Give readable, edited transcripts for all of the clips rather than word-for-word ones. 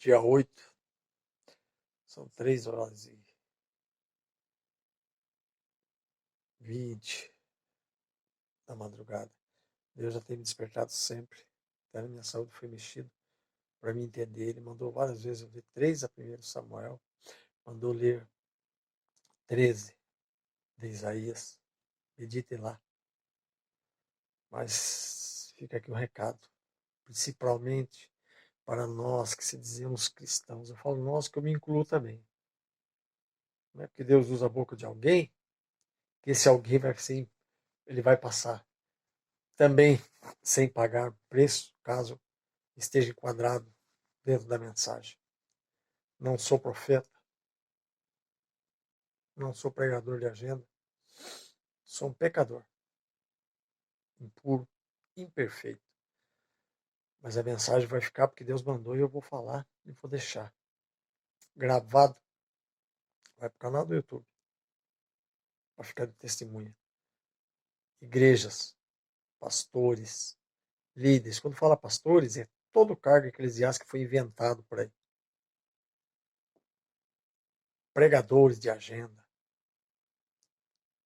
dia 8, são 3h20 da madrugada. Deus já tem me despertado sempre, até na minha saúde foi mexido para me entender. Ele mandou várias vezes eu ler 3 a 1 Samuel, mandou ler 13 de Isaías, meditem lá. Mas fica aqui o recado, principalmente para nós que se dizemos cristãos. Eu falo nós, que eu me incluo também. Não é porque Deus usa a boca de alguém que esse alguém vai assim, ele vai passar também sem pagar preço, caso esteja enquadrado dentro da mensagem. Não sou profeta, não sou pregador de agenda, sou um pecador, impuro, imperfeito. Mas a mensagem vai ficar porque Deus mandou e eu vou falar e vou deixar gravado. Vai para o canal do YouTube, para ficar de testemunha. Igrejas, pastores, líderes. Quando fala pastores, é todo o cargo eclesiástico que foi inventado por aí. Pregadores de agenda,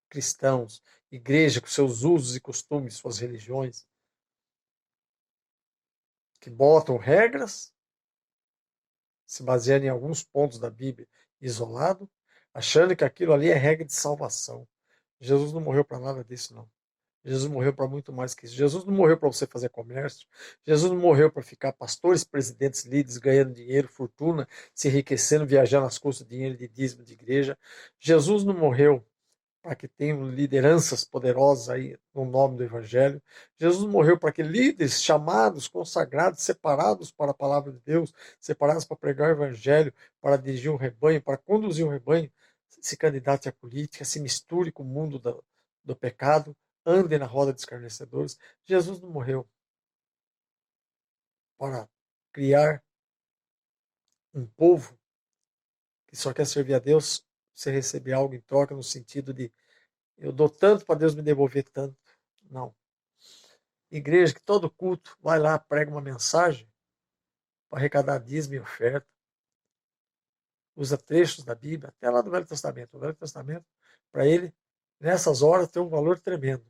cristãos, igreja com seus usos e costumes, suas religiões, que botam regras, se baseando em alguns pontos da Bíblia isolado, achando que aquilo ali é regra de salvação. Jesus não morreu para nada disso, não. Jesus morreu para muito mais que isso. Jesus não morreu para você fazer comércio. Jesus não morreu para ficar pastores, presidentes, líderes, ganhando dinheiro, fortuna, se enriquecendo, viajando às custas de dinheiro de dízimo de igreja. Jesus não morreu para que tenham lideranças poderosas aí no nome do Evangelho. Jesus morreu para que líderes chamados, consagrados, separados para a palavra de Deus, separados para pregar o Evangelho, para dirigir um rebanho, para conduzir um rebanho, se candidate à política, se misture com o mundo do pecado, ande na roda dos escarnecedores. Jesus não morreu para criar um povo que só quer servir a Deus se receber algo em troca, no sentido de eu dou tanto para Deus me devolver tanto. Não. Igreja que todo culto vai lá, prega uma mensagem para arrecadar dízimo e oferta. Usa trechos da Bíblia, até lá do Velho Testamento. O Velho Testamento, para ele, nessas horas, tem um valor tremendo.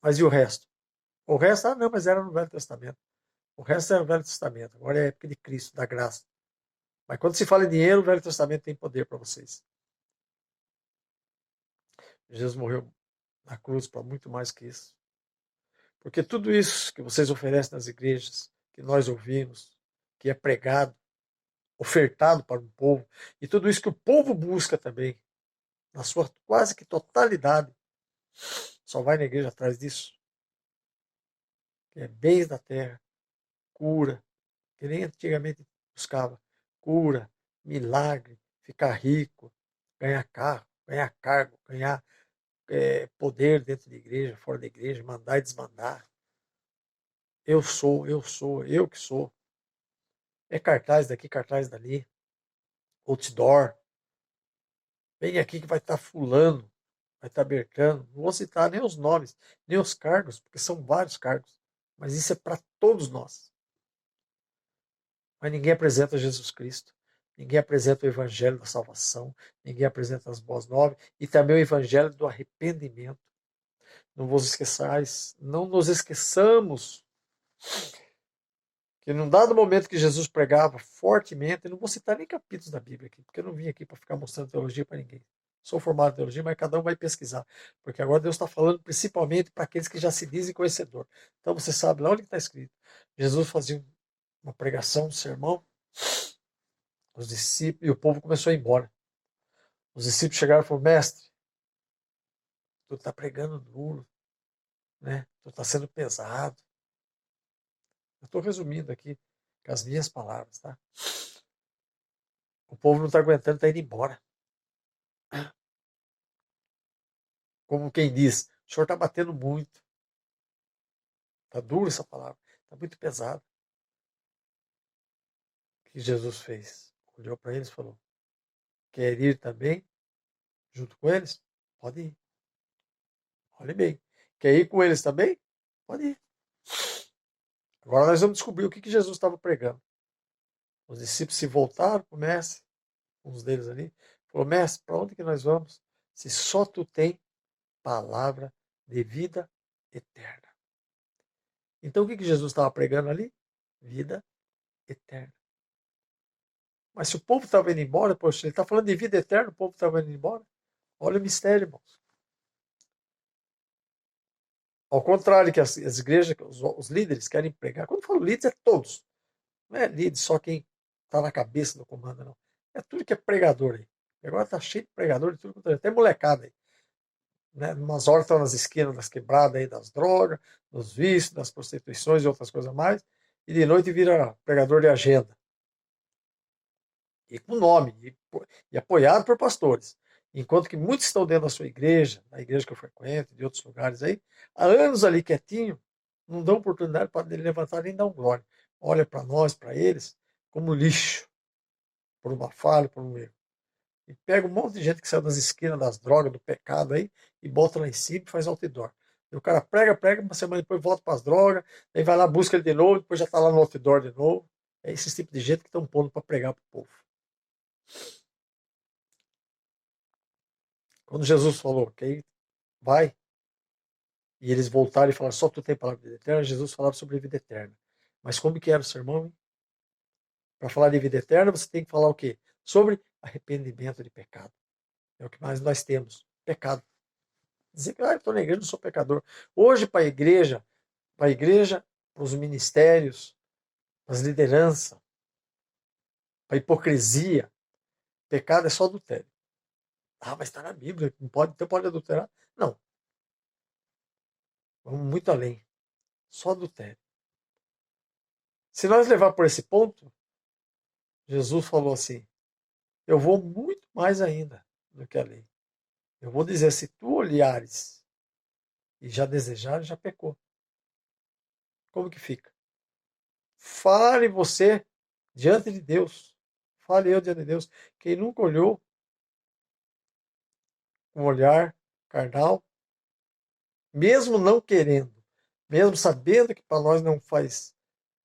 Mas e o resto? O resto, não, mas era no Velho Testamento. O resto era no Velho Testamento. Agora é a época de Cristo, da graça. Mas quando se fala em dinheiro, o Velho Testamento tem poder para vocês. Jesus morreu na cruz para muito mais que isso. Porque tudo isso que vocês oferecem nas igrejas, que nós ouvimos, que é pregado, ofertado para o povo, e tudo isso que o povo busca também, na sua quase que totalidade, só vai na igreja atrás disso, que é bens da terra, cura, que nem antigamente buscava, cura, milagre, ficar rico, ganhar carro, ganhar cargo, ganhar poder dentro da igreja, fora da igreja, mandar e desmandar. Eu que sou. É cartaz daqui, cartaz dali, outdoor. Vem aqui que vai estar fulano, vai estar Bercano. Não vou citar nem os nomes, nem os cargos, porque são vários cargos. Mas isso é para todos nós. Mas ninguém apresenta Jesus Cristo. Ninguém apresenta o Evangelho da salvação. Ninguém apresenta as boas novas. E também o Evangelho do arrependimento. Não nos esqueçamos que num dado momento que Jesus pregava fortemente, eu não vou citar nem capítulos da Bíblia aqui, porque eu não vim aqui para ficar mostrando teologia para ninguém. Sou formado em teologia, mas cada um vai pesquisar. Porque agora Deus está falando principalmente para aqueles que já se dizem conhecedor. Então você sabe lá onde está escrito. Jesus fazia uma pregação, um sermão, os discípulos, e o povo começou a ir embora. Os discípulos chegaram e falaram: Mestre, tu está pregando duro, né? Tu está sendo pesado. Eu estou resumindo aqui com as minhas palavras, tá? O povo não está aguentando, está indo embora. Como quem diz, o senhor está batendo muito. Está dura essa palavra, está muito pesado. O que Jesus fez? Olhou para eles e falou: quer ir também junto com eles? Pode ir. Olhe bem. Quer ir com eles também? Pode ir. Agora nós vamos descobrir o que Jesus estava pregando. Os discípulos se voltaram para o mestre, uns deles ali, falou: mestre, para onde que nós vamos? Se só tu tem palavra de vida eterna. Então o que Jesus estava pregando ali? Vida eterna. Mas se o povo estava indo embora, poxa, ele está falando de vida eterna, o povo estava indo embora. Olha o mistério, irmãos. Ao contrário que as igrejas, os líderes querem pregar. Quando eu falo líderes, é todos. Não é líder só quem está na cabeça do comando, não. É tudo que é pregador aí. E agora está cheio de pregador de tudo, até molecada aí. Né? Umas horas estão nas esquinas das quebradas aí, das drogas, dos vícios, das prostituições e outras coisas mais. E de noite vira pregador de agenda. E com nome, e apoiado por pastores. Enquanto que muitos estão dentro da sua igreja, na igreja que eu frequento, de outros lugares aí, há anos ali quietinho, não dão oportunidade para ele levantar nem dar um glória. Olha para nós, para eles, como lixo, por uma falha, por um erro. E pega um monte de gente que saiu das esquinas das drogas, do pecado aí, e bota lá em cima e faz outdoor. E o cara prega, uma semana depois volta para as drogas, aí vai lá, busca ele de novo, depois já está lá no outdoor de novo. É esse tipo de gente que estão pondo para pregar para o povo. Quando Jesus falou, ok, vai, e eles voltaram e falaram, só tu tem palavra de vida eterna, Jesus falava sobre a vida eterna. Mas como que era o sermão? Para falar de vida eterna, você tem que falar o quê? Sobre arrependimento de pecado. É o que mais nós temos, pecado. Dizer que eu estou na igreja, não sou pecador. Hoje, para a igreja, para os ministérios, para as lideranças, para a hipocrisia, pecado é só adultério. Ah, mas está na Bíblia, não pode, então pode adulterar? Não. Vamos muito além. Só adultério. Se nós levar por esse ponto, Jesus falou assim: eu vou muito mais ainda do que a lei. Eu vou dizer, se tu olhares e já desejares, já pecou. Como que fica? Fale você diante de Deus. Fale eu diante de Deus. Quem nunca olhou com um olhar carnal, mesmo não querendo, mesmo sabendo que para nós não faz,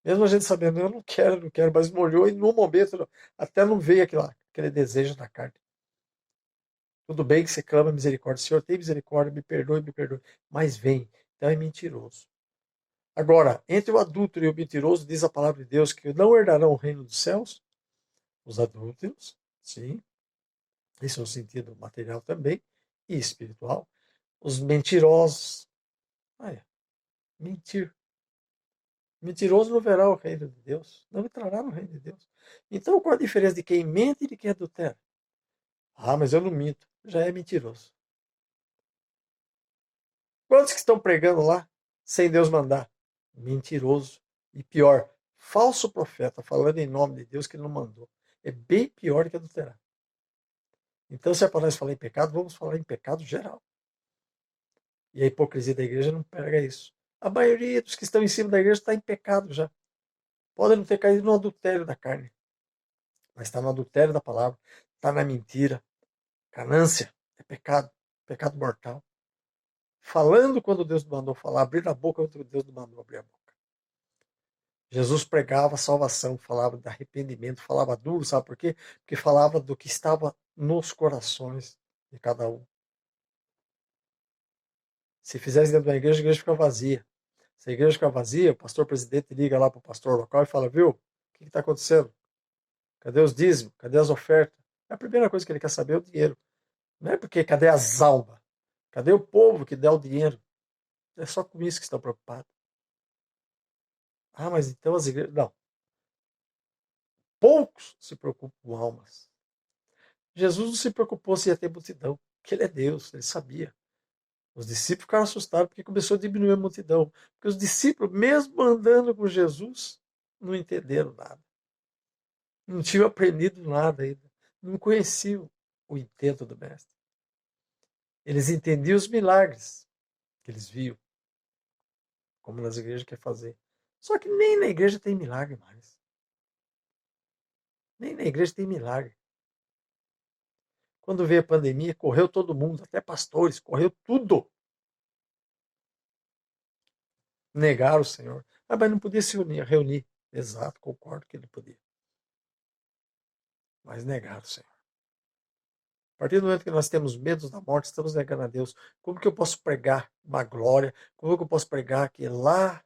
mesmo a gente sabendo, eu não quero, mas molhou e no momento até não veio aquele desejo da carne. Tudo bem que você clama misericórdia, Senhor, tem misericórdia, me perdoe, mas vem. Então é mentiroso. Agora, entre o adúltero e o mentiroso, diz a palavra de Deus que não herdarão o reino dos céus, os adúlteros, sim, esse é o sentido material também, e espiritual. Os mentirosos, mentir. Mentiroso não verá o reino de Deus, não entrará no reino de Deus. Então, qual a diferença de quem mente e de quem adultera? Ah, mas eu não minto. Já é mentiroso. Quantos que estão pregando lá sem Deus mandar? Mentiroso. E pior, falso profeta, falando em nome de Deus que ele não mandou. É bem pior que adulterar. Então, se é para nós falar em pecado, vamos falar em pecado geral. E a hipocrisia da igreja não pega isso. A maioria dos que estão em cima da igreja está em pecado já. Podem não ter caído no adultério da carne, mas está no adultério da palavra, está na mentira. Ganância é pecado, pecado mortal. Falando quando Deus mandou falar, abrir a boca quando Deus mandou abrir a boca. Jesus pregava a salvação, falava de arrependimento, falava duro, sabe por quê? Porque falava do que estava nos corações de cada um. Se fizesse dentro da igreja, a igreja fica vazia. Se a igreja ficar vazia, o pastor presidente liga lá para o pastor local e fala, viu, o que está acontecendo? Cadê os dízimos? Cadê as ofertas? É a primeira coisa que ele quer saber é o dinheiro. Não é porque cadê as almas? Cadê o povo que dá o dinheiro? É só com isso que estão preocupados. Ah, mas então as igrejas. Não. Poucos se preocupam com almas. Jesus não se preocupou se ia ter multidão, porque ele é Deus, ele sabia. Os discípulos ficaram assustados porque começou a diminuir a multidão. Porque os discípulos, mesmo andando com Jesus, não entenderam nada. Não tinham aprendido nada ainda. Não conheciam o intento do Mestre. Eles entendiam os milagres que eles viam, como nas igrejas quer fazer. Só que nem na igreja tem milagre mais. Nem na igreja tem milagre. Quando veio a pandemia, correu todo mundo, até pastores, correu tudo. Negaram o Senhor. Ah, mas não podia se reunir. Exato, concordo que ele podia. Mas negado, Senhor. A partir do momento que nós temos medo da morte, estamos negando a Deus. Como que eu posso pregar uma glória? Como que eu posso pregar que lá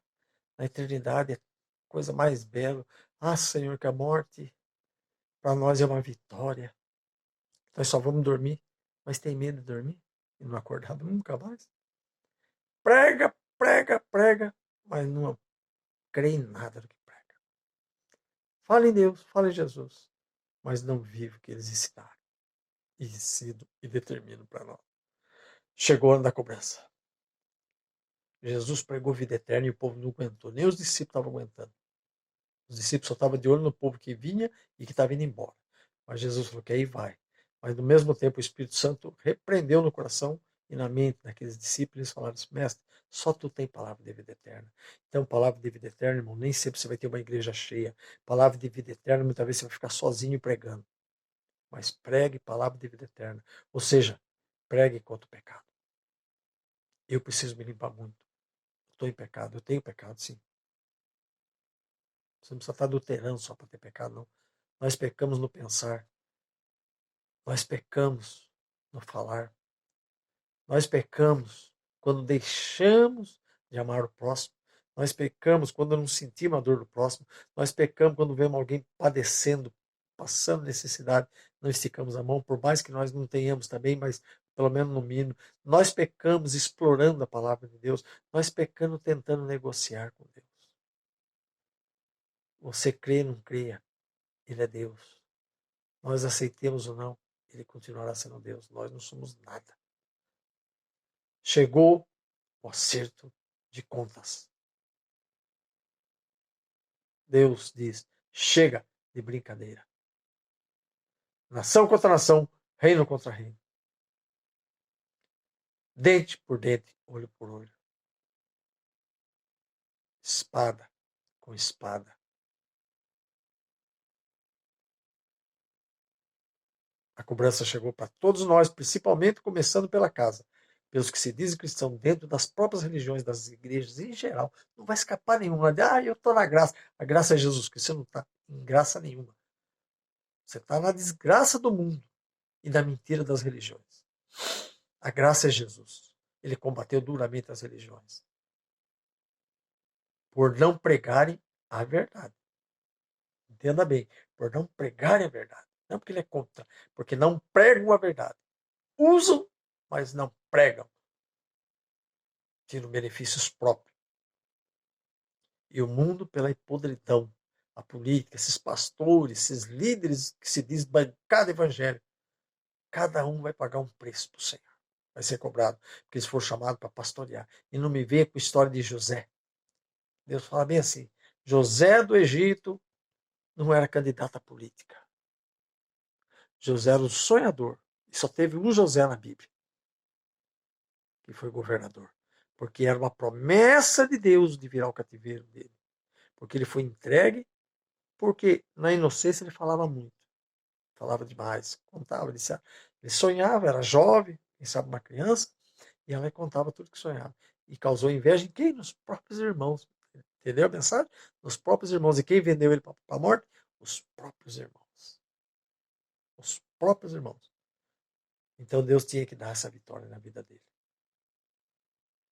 na eternidade é coisa mais bela? Ah, Senhor, que a morte para nós é uma vitória. Nós só vamos dormir, mas tem medo de dormir e não acordar nunca mais. Prega, prega, prega, mas não crê em nada do que prega. Fala em Deus, fala em Jesus, mas não vive o que eles ensinaram e ensinam e determinam para nós. Chegou o ano da cobrança. Jesus pregou vida eterna e o povo não aguentou, nem os discípulos estavam aguentando. Os discípulos só estavam de olho no povo que vinha e que estava indo embora. Mas Jesus falou que aí vai. Mas no mesmo tempo o Espírito Santo repreendeu no coração e na mente daqueles discípulos. Eles falaram assim: mestre, só tu tem palavra de vida eterna. Então, palavra de vida eterna, irmão, nem sempre você vai ter uma igreja cheia. Palavra de vida eterna, muitas vezes você vai ficar sozinho pregando. Mas pregue palavra de vida eterna. Ou seja, pregue contra o pecado. Eu preciso me limpar muito. Estou em pecado. Eu tenho pecado, sim. Você não precisa estar adulterando só para ter pecado, não. Nós pecamos no pensar. Nós pecamos no falar. Nós pecamos quando deixamos de amar o próximo. Nós pecamos quando não sentimos a dor do próximo. Nós pecamos quando vemos alguém padecendo, passando necessidade. Não esticamos a mão, por mais que nós não tenhamos também, mas pelo menos no mínimo. Nós pecamos explorando a palavra de Deus. Nós pecamos tentando negociar com Deus. Você crê ou não creia, Ele é Deus. Nós aceitemos ou não, Ele continuará sendo Deus. Nós não somos nada. Chegou o acerto de contas. Deus diz: chega de brincadeira. Nação contra nação, reino contra reino. Dente por dente, olho por olho. Espada com espada. A cobrança chegou para todos nós, principalmente começando pela casa. Pelos que se dizem cristãos dentro das próprias religiões, das igrejas em geral. Não vai escapar nenhuma. Eu estou na graça. A graça é Jesus Cristo. Você não está em graça nenhuma. Você está na desgraça do mundo e da mentira das religiões. A graça é Jesus. Ele combateu duramente as religiões por não pregarem a verdade. Entenda bem, por não pregarem a verdade. Não porque ele é contra, porque não pregam a verdade. Usam, mas não pregam. Tiram benefícios próprios. E o mundo pela podridão. A política, esses pastores, esses líderes que se diz bancada evangélica, cada um vai pagar um preço para o Senhor. Vai ser cobrado, porque eles foram chamados para pastorear. E não me venha com a história de José. Deus fala bem assim: José do Egito não era candidato à política. José era um sonhador. E só teve um José na Bíblia, que foi governador. Porque era uma promessa de Deus de virar o cativeiro dele. Porque ele foi entregue, porque na inocência ele falava muito. Falava demais, contava. Ele sonhava, era jovem, quem sabe uma criança, e ela contava tudo que sonhava. E causou inveja em quem? Nos próprios irmãos. Entendeu a mensagem? Nos próprios irmãos. E quem vendeu ele para a morte? Os próprios irmãos. Os próprios irmãos. Então Deus tinha que dar essa vitória na vida dele.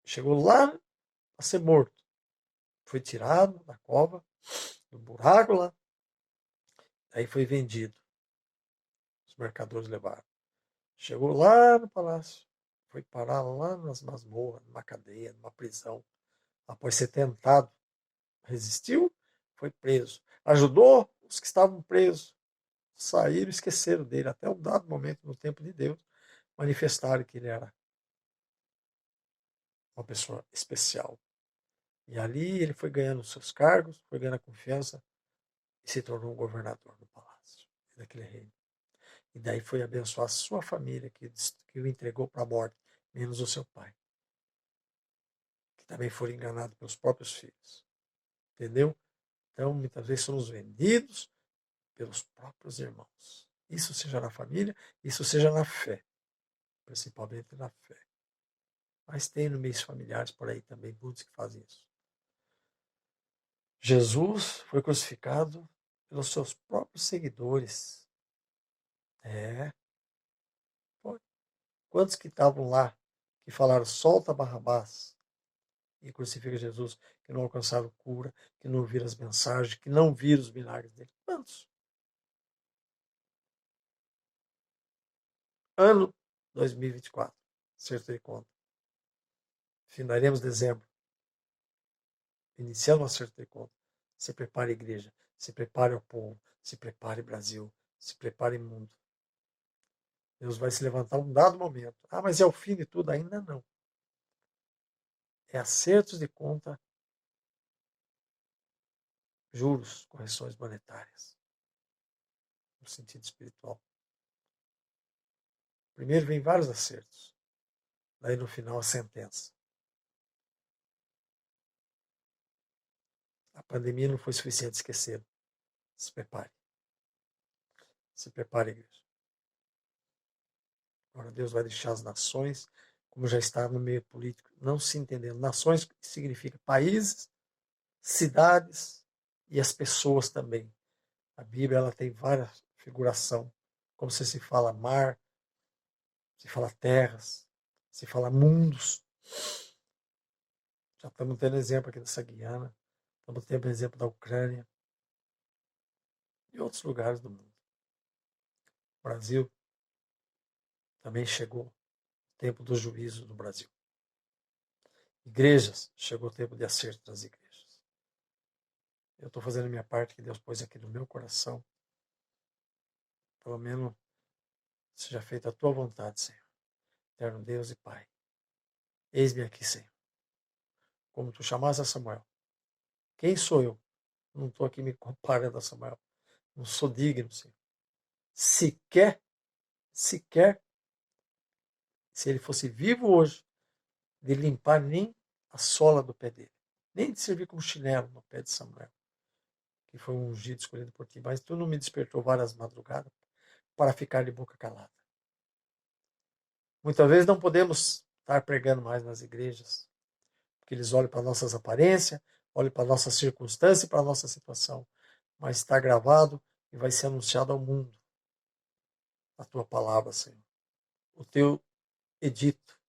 Chegou lá a ser morto. Foi tirado da cova, do buraco lá. Aí foi vendido. Os mercadores levaram. Chegou lá no palácio. Foi parar lá nas masmorras, numa cadeia, numa prisão. Após ser tentado, resistiu, foi preso. Ajudou os que estavam presos. Saíram e esqueceram dele. Até um dado momento, no tempo de Deus, manifestaram que ele era uma pessoa especial. E ali ele foi ganhando seus cargos, foi ganhando a confiança e se tornou um governador do palácio, daquele reino. E daí foi abençoar a sua família, que o entregou para a morte, menos o seu pai, que também foram enganados pelos próprios filhos. Entendeu? Então, muitas vezes somos vendidos pelos próprios irmãos. Isso seja na família, isso seja na fé, principalmente na fé. Mas tem no meio familiares por aí também muitos que fazem isso. Jesus foi crucificado pelos seus próprios seguidores. Foi. Quantos que estavam lá, que falaram, solta Barrabás e crucifica Jesus, que não alcançaram cura, que não ouviram as mensagens, que não viram os milagres dele? Quantos? Ano 2024, acerto de conta. Findaremos dezembro. Iniciando o acerto de conta. Se prepare, igreja. Se prepare ao povo. Se prepare, Brasil. Se prepare, mundo. Deus vai se levantar um dado momento. Ah, mas é o fim de tudo? Ainda não. É acertos de conta, juros, correções monetárias. No sentido espiritual. Primeiro vem vários acertos. Daí no final a sentença. A pandemia não foi suficiente esquecer. Se prepare. Se prepare, igreja. Agora Deus vai deixar as nações, como já está no meio político, não se entendendo. Nações significa países, cidades e as pessoas também. A Bíblia ela tem várias figuração, como se fala mar, se fala terras, se fala mundos. Já estamos tendo exemplo aqui dessa Guiana, estamos tendo exemplo da Ucrânia e outros lugares do mundo. O Brasil também chegou o tempo do juízo no Brasil. Igrejas, chegou o tempo de acerto das igrejas. Eu estou fazendo a minha parte que Deus pôs aqui no meu coração. Pelo menos seja feita a tua vontade, Senhor. Eterno Deus e Pai. Eis-me aqui, Senhor. Como tu chamaste a Samuel. Quem sou eu? Não estou aqui me comparando a Samuel. Não sou digno, Senhor. Sequer, se ele fosse vivo hoje, de limpar nem a sola do pé dele. Nem de servir como chinelo no pé de Samuel, que foi um ungido escolhido por ti. Mas tu não me despertou várias madrugadas para ficar de boca calada. Muitas vezes não podemos estar pregando mais nas igrejas, porque eles olham para nossas aparências, olham para nossa circunstância e para a nossa situação. Mas está gravado e vai ser anunciado ao mundo a tua palavra, Senhor. O teu edito.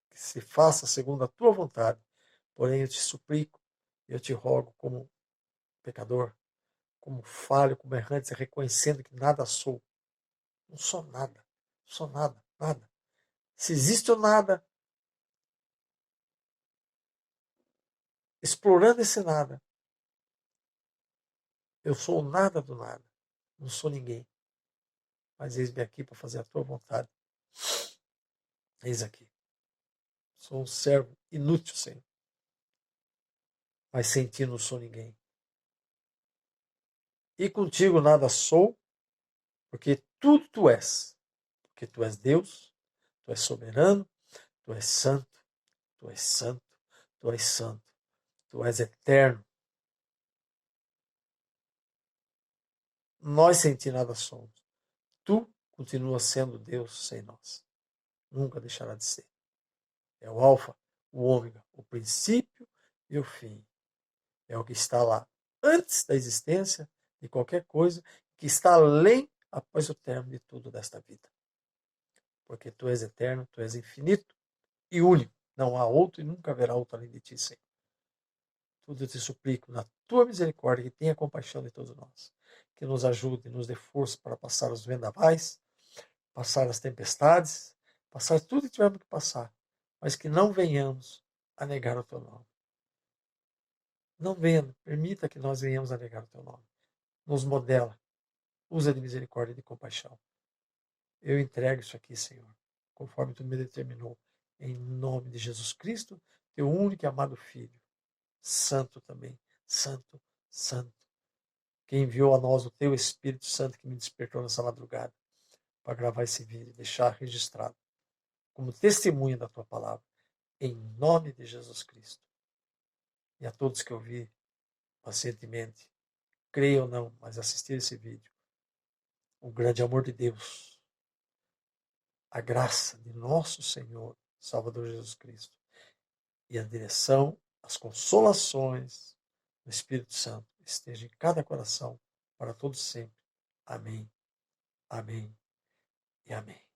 Que se faça segundo a tua vontade. Porém, eu te suplico, eu te rogo como pecador, como falho, como errante, reconhecendo que nada sou. Não sou nada. Não sou nada, nada. Se existe o nada, explorando esse nada, eu sou o nada do nada. Não sou ninguém. Mas eis-me aqui para fazer a tua vontade. Eis aqui. Sou um servo inútil, Senhor. Mas sem ti não sou ninguém. E contigo nada sou, porque tudo tu és. Porque tu és Deus, tu és soberano, tu és santo, tu és santo, tu és santo, tu és eterno. Nós sem ti nada somos. Tu continuas sendo Deus sem nós. Nunca deixará de ser. É o alfa, o ômega, o princípio e o fim. É o que está lá antes da existência de qualquer coisa, que está além após o término de tudo desta vida. Porque tu és eterno, tu és infinito e único. Não há outro e nunca haverá outro além de ti, Senhor. Tudo eu te suplico, na tua misericórdia, que tenha compaixão de todos nós. Que nos ajude, nos dê força para passar os vendavais, passar as tempestades, passar tudo que tivermos que passar. Mas que não venhamos a negar o teu nome. Não venha, permita que nós venhamos a negar o teu nome. Nos modela. Usa de misericórdia e de compaixão. Eu entrego isso aqui, Senhor, conforme tu me determinou. Em nome de Jesus Cristo, teu único e amado Filho. Santo também. Santo, santo. Que enviou a nós o teu Espírito Santo que me despertou nessa madrugada para gravar esse vídeo e deixar registrado como testemunha da tua palavra. Em nome de Jesus Cristo. E a todos que ouvi pacientemente, creia ou não, mas assistir esse vídeo. O grande amor de Deus, a graça de nosso Senhor, Salvador Jesus Cristo, e a direção as consolações do Espírito Santo estejam em cada coração para todos sempre. Amém, amém e amém.